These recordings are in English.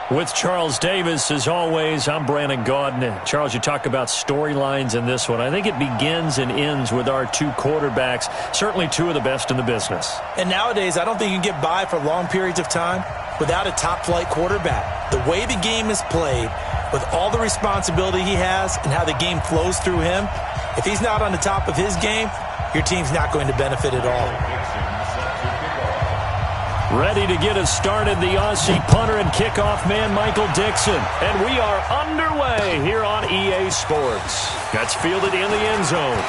With Charles Davis, as always, I'm Brandon Gaudin. Charles, you talk about storylines in this one. I think it begins and ends with our two quarterbacks, certainly two of the best in the business. And nowadays, I don't think you can get by for long periods of time without a top-flight quarterback. The way the game is played, with all the responsibility he has and how the game flows through him, if he's not on the top of his game, your team's not going to benefit at all. Ready to get us started, the Aussie punter and kickoff man, Michael Dixon. And we are underway here on EA Sports. That's fielded in the end zone.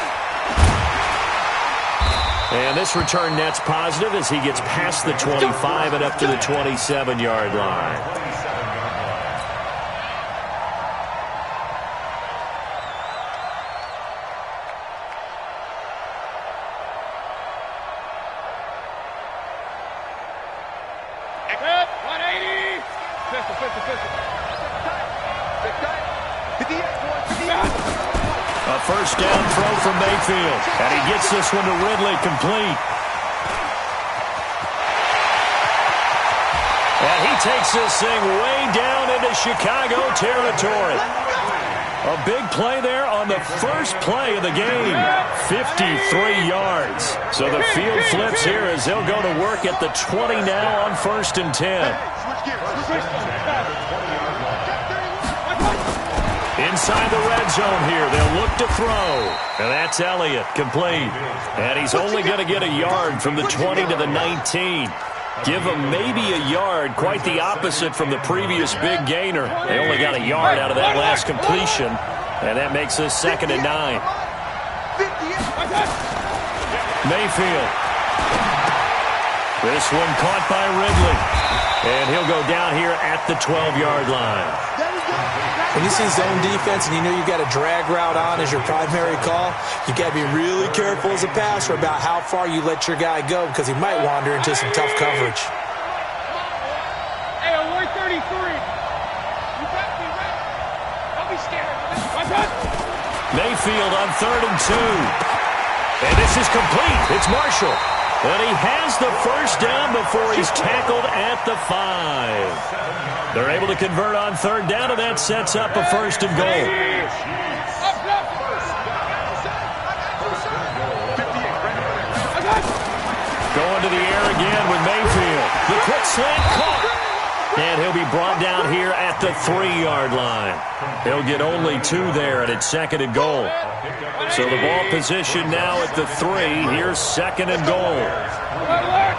And this return net's positive as he gets past the 25 and up to the 27-yard line. A first down throw from Mayfield. And he gets this one to Ridley, complete. And he takes this thing way down into Chicago territory. A big play there on the first play of the game. 53 yards. So the field flips here as they'll go to work at the 20 now on 1st and 10. Inside the red zone here, they'll look to throw. And that's Elliott, complete. And he's only going to get a yard from the 20 to the 19. Give him maybe a yard, quite the opposite from the previous big gainer. They only got a yard out of that last completion, and that makes this 2nd and 9. Mayfield. This one caught by Ridley. And he'll go down here at the 12-yard line. When you see zone defense and you know you've got a drag route on as your primary call, you got to be really careful as a passer about how far you let your guy go because he might wander into some tough coverage. Hey, on 133. You got me right. Don't be scared. Mayfield on 3rd and 2. And this is complete. It's Marshall. And he has the first down before he's tackled at the 5. They're able to convert on 3rd down, and that sets up a 1st and goal. Going to the air again with Mayfield. The quick slant caught. And he'll be brought down here at the 3-yard line. He'll get only 2 there, and it's 2nd and goal. So the ball position now at the 3. Here's 2nd and goal. Alert!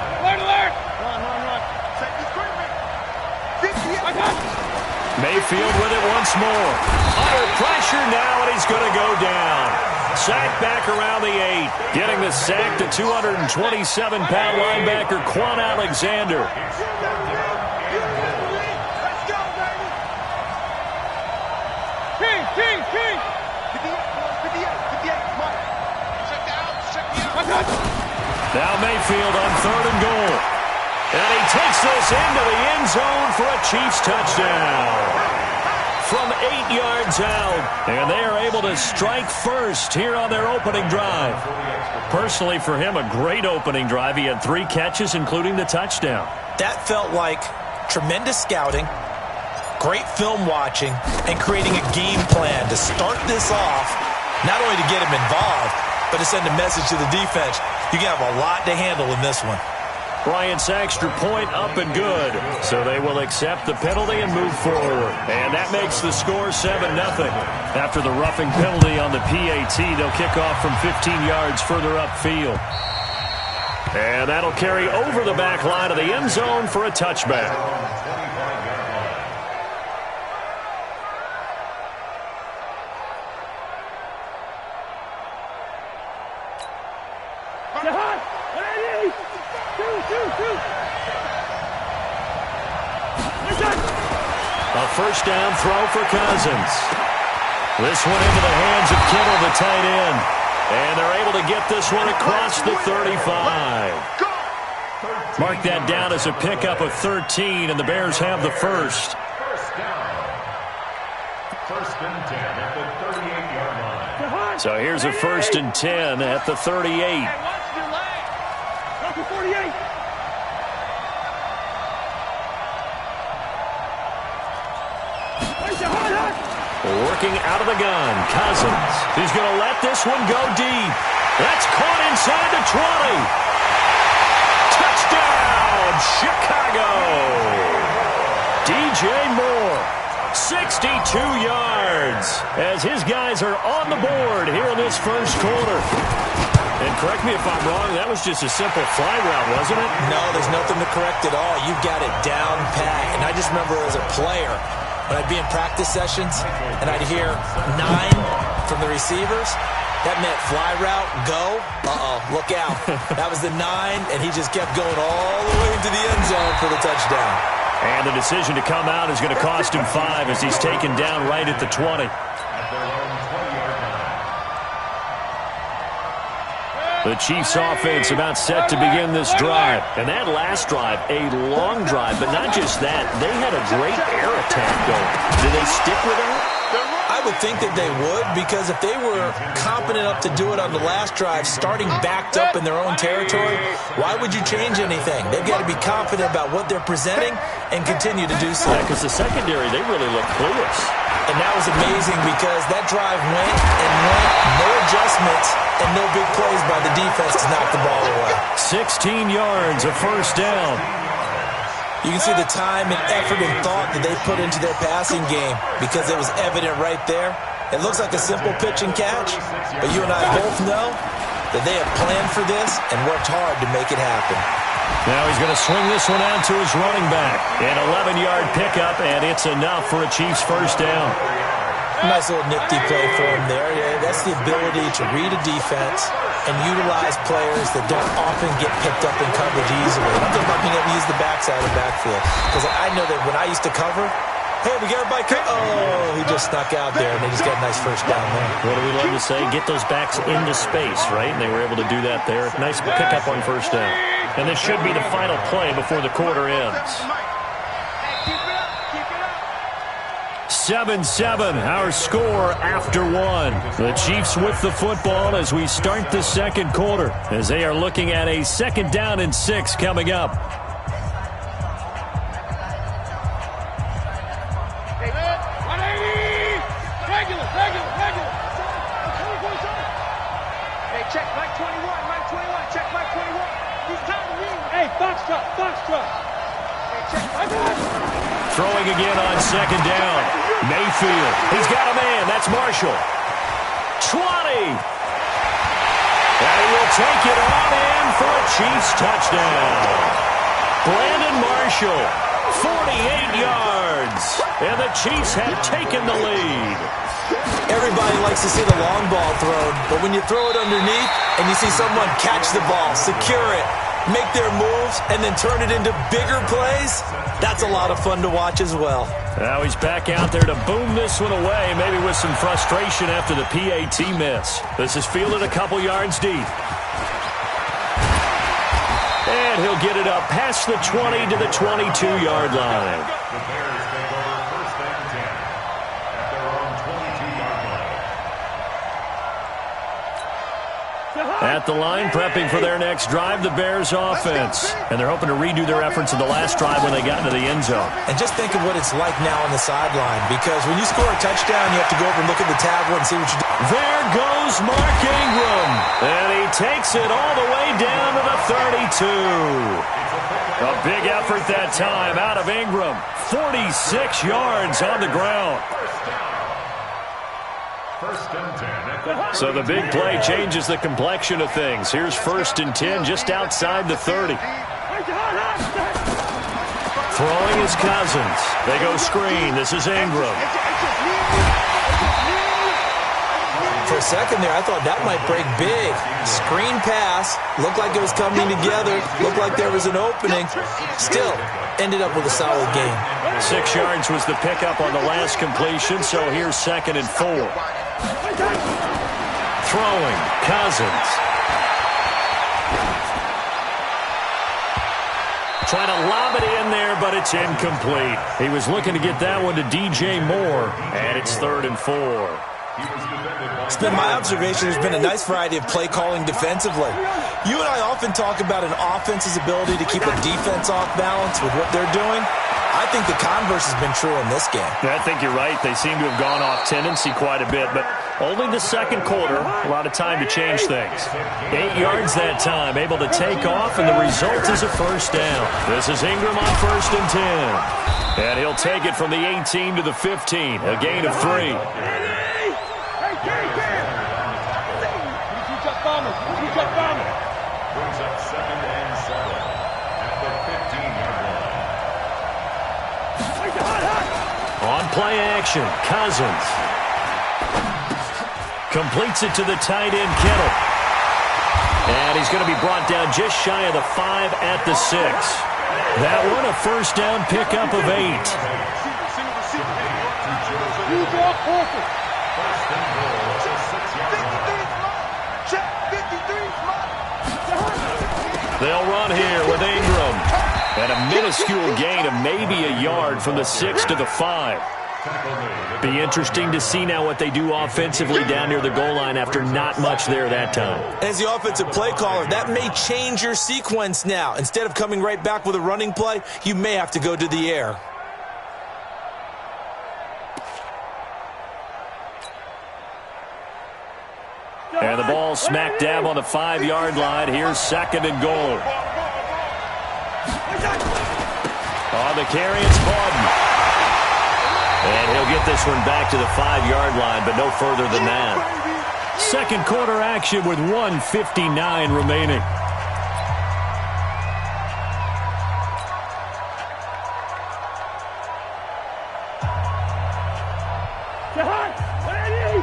Mayfield with it once more. Under pressure now, and he's going to go down. Sacked back around the 8. Getting the sack to 227-pound linebacker Quan Alexander. King! Now Mayfield on 3rd and goal. And he takes this into the end zone for a Chiefs touchdown. From 8 yards out. And they are able to strike first here on their opening drive. Personally, for him, a great opening drive. He had 3 catches, including the touchdown. That felt like tremendous scouting, great film watching, and creating a game plan to start this off, not only to get him involved, but to send a message to the defense. You can have a lot to handle in this one. Bryant's extra point up and good. So they will accept the penalty and move forward. And that makes the score 7-0. After the roughing penalty on the PAT, they'll kick off from 15 yards further upfield. And that'll carry over the back line of the end zone for a touchback. A first down throw for Cousins. This one into the hands of Kittle, the tight end. And they're able to get this one across the 35. Mark that down as a pickup of 13, and the Bears have the first. So here's a 1st and 10 at the 38. Working out of the gun, Cousins. He's going to let this one go deep. That's caught inside the 20. Touchdown, Chicago. DJ Moore, 62 yards, as his guys are on the board here in this first quarter. And correct me if I'm wrong, that was just a simple fly route, wasn't it? No, there's nothing to correct at all. You've got it down pat. And I just remember as a player, when I'd be in practice sessions and I'd hear 9 from the receivers, that meant fly route, go, look out. That was the 9, and he just kept going all the way into the end zone for the touchdown. And the decision to come out is going to cost him 5 as he's taken down right at the 20. The Chiefs offense about set to begin this drive. And that last drive, a long drive, but not just that. They had a great air attack going. Do they stick with that? I would think that they would, because if they were competent enough to do it on the last drive, starting backed up in their own territory, why would you change anything? They've got to be confident about what they're presenting and continue to do so. Yeah, because the secondary, they really look clueless. And that was amazing because that drive went and went, no adjustments, and no big plays by the defense to knock the ball away. 16 yards, a first down. You can see the time and effort and thought that they put into their passing game because it was evident right there. It looks like a simple pitch and catch, but you and I both know that they have planned for this and worked hard to make it happen. Now he's going to swing this one out to his running back. An 11-yard pickup, and it's enough for a Chiefs first down. Nice little nifty play for him there. Yeah, that's the ability to read a defense and utilize players that don't often get picked up in coverage easily. I'm talking about being able to use the backside of the backfield. Because I know that when I used to cover, hey, we got everybody he just snuck out there, and they just got a nice first down there. What do we love to say? Get those backs into space, right? And they were able to do that there. Nice pickup on first down. And this should be the final play before the quarter ends. 7-7, our score after 1. The Chiefs with the football as we start the second quarter, as they are looking at a 2nd down and 6 coming up. Hey, 180! Regular. Hey, check Mike 21, check Mike 21. He's time to leave. Hey, Foxtrot. Hey, check Mike 21. Throwing again on 2nd down. Mayfield. He's got a man. That's Marshall. 20. And he will take it on in for a Chiefs touchdown. Brandon Marshall, 48 yards. And the Chiefs have taken the lead. Everybody likes to see the long ball thrown, but when you throw it underneath and you see someone catch the ball, secure it, make their moves, and then turn it into bigger plays, that's a lot of fun to watch as well. Now he's back out there to boom this one away, maybe with some frustration after the PAT miss. This is fielded a couple yards deep. And he'll get it up past the 20 to the 22-yard line. At the line, prepping for their next drive, the Bears offense. And they're hoping to redo their efforts in the last drive when they got into the end zone. And just think of what it's like now on the sideline, because when you score a touchdown, you have to go over and look at the tablet and see what you do. There goes Mark Ingram. And he takes it all the way down to the 32. A big effort that time out of Ingram. 46 yards on the ground. So the big play changes the complexion of things. Here's 1st and 10 just outside the 30. Throwing is Cousins. They go screen. This is Ingram. For a second there, I thought that might break big. Screen pass. Looked like it was coming together. Looked like there was an opening. Still, ended up with a solid game. 6 yards was the pickup on the last completion, so here's 2nd and 4. Throwing, Cousins. Trying to lob it in there, but it's incomplete. He was looking to get that one to DJ Moore, and it's 3rd and 4. It's been my observation there's been a nice variety of play calling defensively. You and I often talk about an offense's ability to keep a defense off balance with what they're doing. I think the converse has been true in this game. I think you're right. They seem to have gone off tendency quite a bit, but only the second quarter, a lot of time to change things. 8 yards that time, able to take off, and the result is a first down. This is Ingram on 1st and 10. And he'll take it from the 18 to the 15, a gain of 3. Brings up 2nd and 7 at the 15-yard line. On play action, Cousins. Completes it to the tight end, Kittle. And he's going to be brought down just shy of the 5 at the 6. That one a first down pickup of 8. They'll run here with Ingram. And a minuscule gain of maybe a yard from the 6 to the 5. Be interesting to see now what they do offensively down near the goal line after not much there that time. As the offensive play caller, that may change your sequence now. Instead of coming right back with a running play, you may have to go to the air. And the ball smack dab on the 5-yard line. Here's 2nd and goal. On the carry, it's Bawden. And he'll get this one back to the 5-yard line, but no further than that. Second quarter action with 1:59 remaining.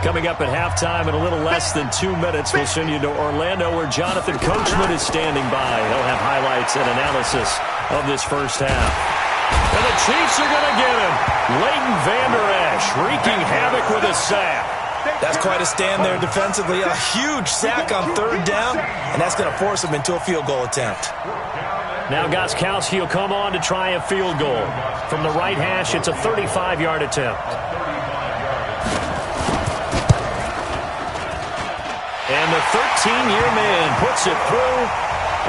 Coming up at halftime in a little less than 2 minutes, we'll send you to Orlando where Jonathan Coachman is standing by. He'll have highlights and analysis of this first half. And the Chiefs are going to get him. Leighton Vander Esch wreaking havoc with a sack. That's quite a stand there defensively. A huge sack on 3rd down, and that's going to force him into a field goal attempt. Now Gostkowski will come on to try a field goal. From the right hash, it's a 35-yard attempt. And the 13-year man puts it through,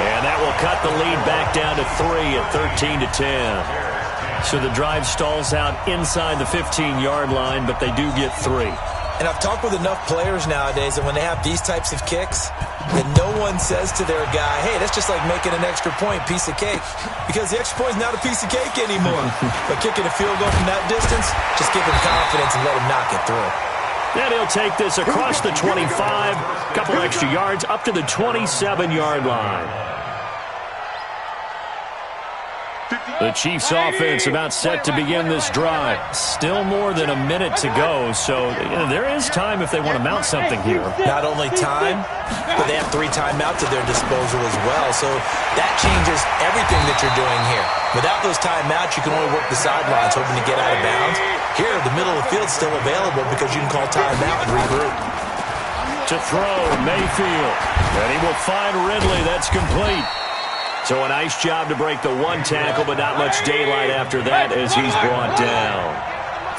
and that will cut the lead back down to 3 at 13-10. So the drive stalls out inside the 15-yard line, but they do get 3. And I've talked with enough players nowadays that when they have these types of kicks, that no one says to their guy, hey, that's just like making an extra point, piece of cake. Because the extra point is not a piece of cake anymore. But kicking a field goal from that distance, just give him confidence and let him knock it through. And he'll take this across the 25, a couple extra yards, up to the 27-yard line. The Chiefs' offense about set to begin this drive. Still more than a minute to go, so there is time if they want to mount something here. Not only time, but they have 3 timeouts at their disposal as well, so that changes everything that you're doing here. Without those timeouts, you can only work the sidelines, hoping to get out of bounds. Here, the middle of the field's still available because you can call timeout and regroup. To throw, Mayfield. And he will find Ridley. That's complete. So a nice job to break the 1 tackle, but not much daylight after that as he's brought down.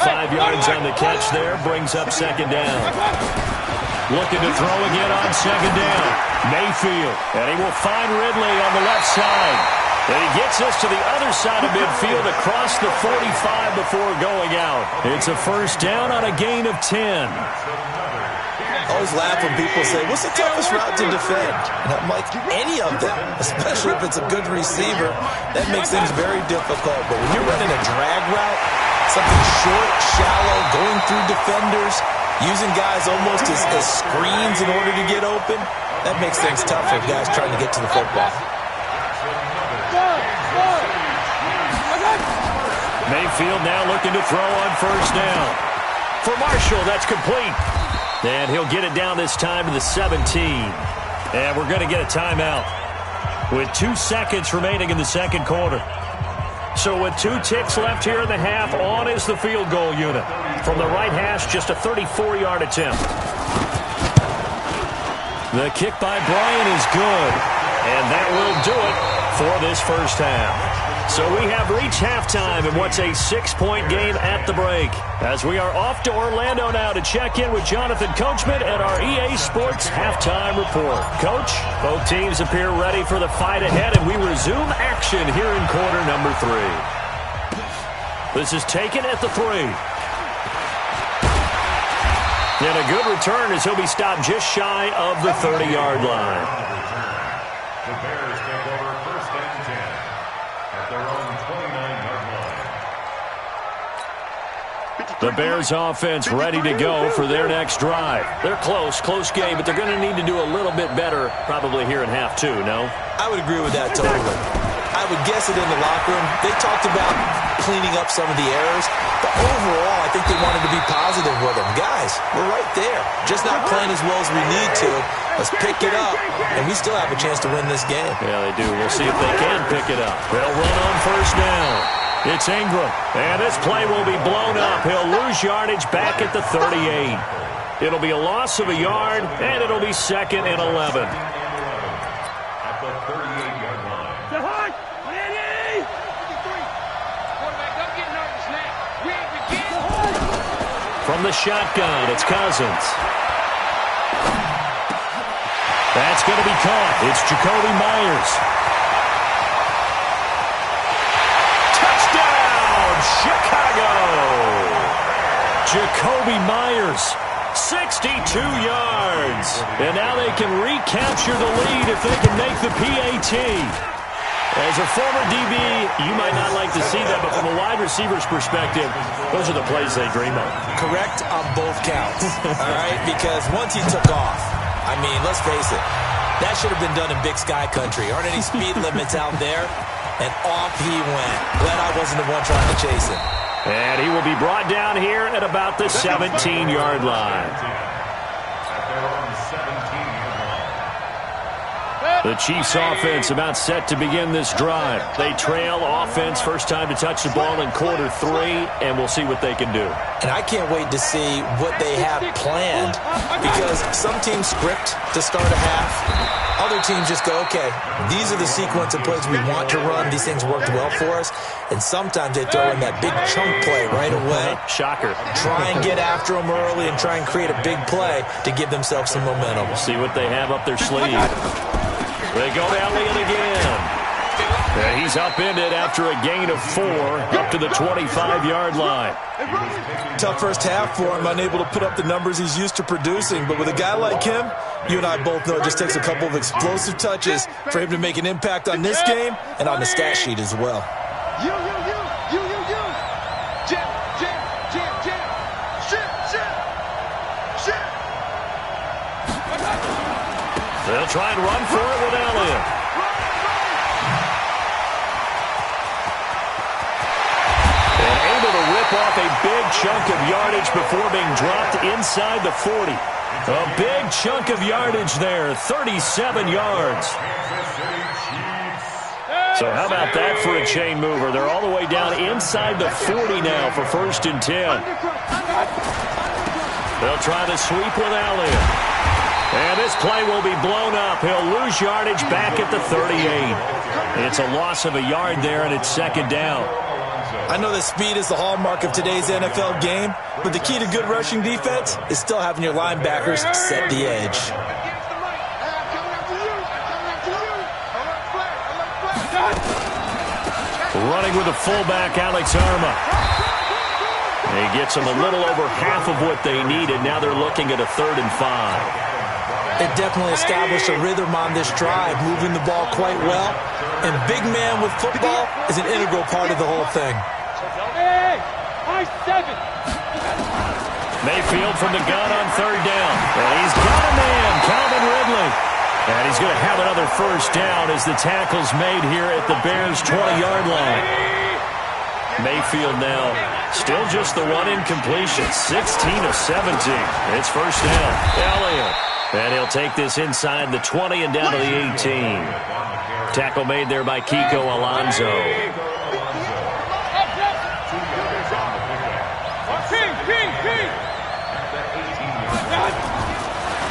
5 yards on the catch there, brings up 2nd down. Looking to throw again on 2nd down. Mayfield, and he will find Ridley on the left side. And he gets us to the other side of midfield across the 45 before going out. It's a first down on a gain of 10. I always laugh when people say, what's the toughest route to defend? And I'm like, any of them, especially if it's a good receiver. That makes things very difficult. But when you're running a drag route, something short, shallow, going through defenders, using guys almost as screens in order to get open, that makes things tough for guys trying to get to the football. Mayfield now looking to throw on first down. For Marshall, that's complete. And he'll get it down this time to the 17. And we're going to get a timeout with 2 seconds remaining in the second quarter. So with 2 ticks left here in the half, on is the field goal unit. From the right hash, just a 34-yard attempt. The kick by Bryant is good. And that will do it for this first half. So we have reached halftime in what's a 6-point game at the break. As we are off to Orlando now to check in with Jonathan Coachman at our EA Sports Halftime Report. Coach, both teams appear ready for the fight ahead, and we resume action here in quarter number 3. This is taken at the 3. And a good return as he'll be stopped just shy of the 30-yard line. The Bears take over 1st and 10 at their own 29-yard line. The Bears offense ready to go for their next drive. They're close game, but they're going to need to do a little bit better probably here in half 2, no? I would agree with that totally. I would guess it in the locker room. They talked about cleaning up some of the errors, but overall, I think they wanted to be positive with them. Guys, we're right there. Just not playing as well as we need to. Let's pick it up, and we still have a chance to win this game. Yeah, they do. We'll see if they can pick it up. They'll run on 1st down. It's Ingram, and this play will be blown up. He'll lose yardage back at the 38. It'll be a loss of a yard, and it'll be 2nd and 11. At the 38-yard line. From the shotgun, it's Cousins. That's going to be caught. It's Jacoby Myers. Touchdown, Chicago! Jacoby Myers, 62 yards. And now they can recapture the lead if they can make the PAT. As a former DB, you might not like to see that, but from a wide receiver's perspective, those are the plays they dream of. Correct on both counts, all right? Because once he took off, I mean, let's face it, that should have been done in Big Sky country. Aren't any speed limits out there? And off he went. Glad I wasn't the one trying to chase him. And he will be brought down here at about the 17-yard line. At their own 17-yard line. The Chiefs offense about set to begin this drive. They trail offense, first time to touch the ball in quarter 3, and we'll see what they can do. And I can't wait to see what they have planned, because some teams script to start a half. Other teams just go, okay, these are the sequence of plays we want to run. These things worked well for us. And sometimes they throw in that big chunk play right away. Shocker. Try and get after them early and try and create a big play to give themselves some momentum. See what they have up their sleeve. They go to Elliott again. And he's upended after a gain of 4 up to the 25-yard line. Tough first half for him, unable to put up the numbers he's used to producing. But with a guy like him, you and I both know it just takes a couple of explosive touches for him to make an impact on this game and on the stat sheet as well. You. Jam. Shit. They'll try and run for it with Elliott. And able to rip off a big chunk of yardage before being dropped inside the 40. A big chunk of yardage there, 37 yards. So how about that for a chain mover? They're all the way down inside the 40 now for 1st and 10. They'll try to sweep with Elliott. And this play will be blown up. He'll lose yardage back at the 38. It's a loss of a yard there, and it's 2nd down. I know that speed is the hallmark of today's NFL game, but the key to good rushing defense is still having your linebackers set the edge. Running with the fullback, Alex Arma. He gets them a little over half of what they needed. Now they're looking at a 3rd and 5. They've definitely established a rhythm on this drive, moving the ball quite well. And big man with football is an integral part of the whole thing. Hey, I-7. Mayfield from the gun on 3rd down. And he's got a man, Calvin Ridley. And he's going to have another 1st down as the tackle's made here at the Bears' 20-yard line. Mayfield now still just the one incompletion, 16 of 17. It's 1st down. Elliott. And he'll take this inside the 20 and down to the 18. Tackle made there by Kiko Alonso.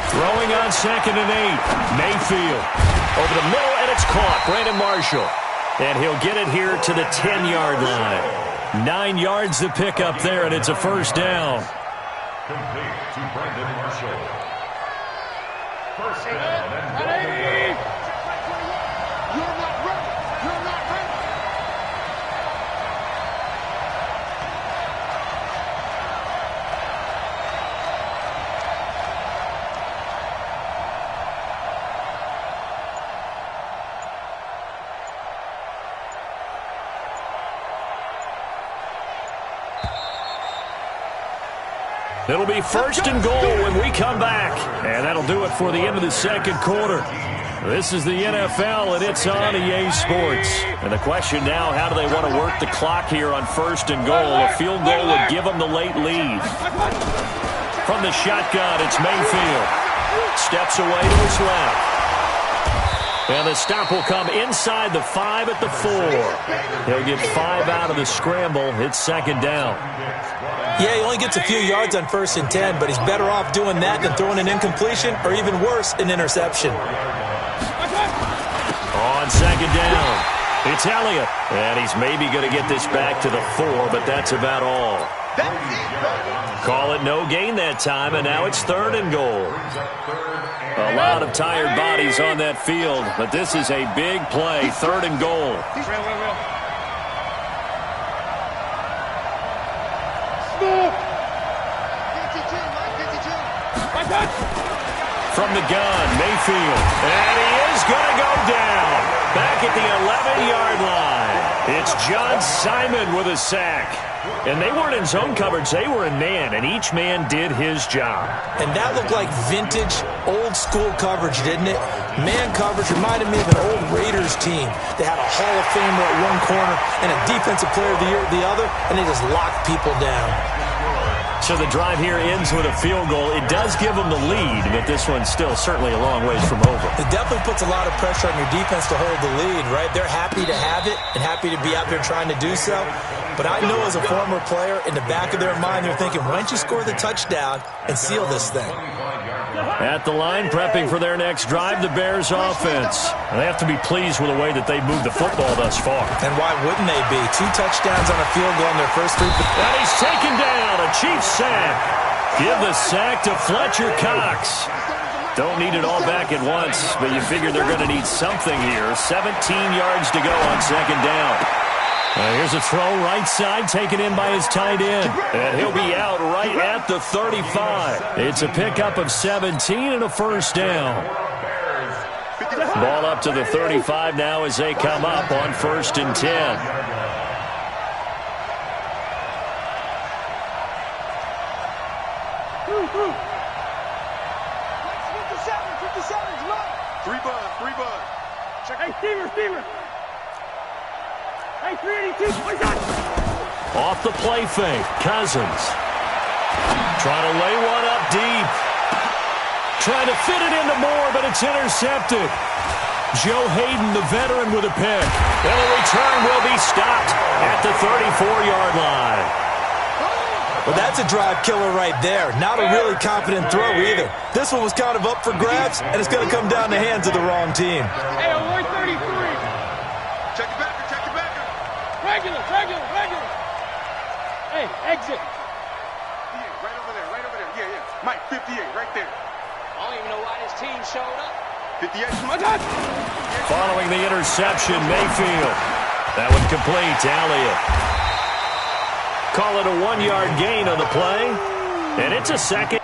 Throwing on 2nd and 8. Mayfield over the middle, and it's caught. Brandon Marshall. And he'll get it here to the 10-yard line. 9 yards to pick up there, and it's a 1st down. Complete to Brandon Marshall. 1st down and 1 to go. You're not ready. It'll be first and goal when we come back. And that'll do it for the end of the second quarter. This is the NFL, and it's on EA Sports. And the question now, how do they want to work the clock here on first and goal? A field goal would give them the late lead. From the shotgun, it's Mayfield. Steps away to his left. And the stop will come inside the 5 at the 4. He'll get 5 out of the scramble. It's second down. Yeah, he only gets a few yards on 1st and 10, but he's better off doing that than throwing an incompletion or even worse, an interception. On second down, it's Elliott. And he's maybe going to get this back to the 4, but that's about all. Call it no gain that time, and now it's 3rd and goal. A lot of tired bodies on that field, but this is a big play, 3rd and goal. From the gun, Mayfield, and he is going to go down. Back at the 11-yard line. It's John Simon with a sack. And they weren't in zone coverage, they were in man, and each man did his job. And that looked like vintage, old-school coverage, didn't it? Man coverage reminded me of an old Raiders team. They had a Hall of Famer at one corner and a Defensive Player of the Year at the other, and they just locked people down. So the drive here ends with a field goal. It does give them the lead, but this one's still certainly a long ways from over. It definitely puts a lot of pressure on your defense to hold the lead, right? They're happy to have it and happy to be out there trying to do so. But I know as a former player, in the back of their mind, they're thinking, why don't you score the touchdown and seal this thing? At the line, prepping for their next drive, the Bears offense. And they have to be pleased with the way that they moved the football thus far. And why wouldn't they be? 2 touchdowns on a field goal in their first 3. And he's taken down, a Chiefs sack. Give the sack to Fletcher Cox. Don't need it all back at once, but you figure they're going to need something here. 17 yards to go on second down. Here's a throw right side taken in by his tight end. And he'll be out right at the 35. It's a pickup of 17 and a first down. Ball up to the 35 now as they come up on 1st and 10. Three bud. Hey, Steamer. Hey, 382. Off the play fake, Cousins. Trying to lay one up deep. Trying to fit it into Moore, but it's intercepted. Joe Hayden, the veteran, with a pick. And the return will be stopped at the 34-yard line. Well, that's a drive killer right there. Not a really confident throw either. This one was kind of up for grabs, and it's going to come down the hands of the wrong team. Hey, Roy 33. Check it back. Regular. Hey, exit. Yeah, right over there. Yeah. Mike, 58, right there. I don't even know why this team showed up. 58. My God. Following the interception, Mayfield. That one complete to Elliott. Call it a 1-yard gain on the play. And it's a second.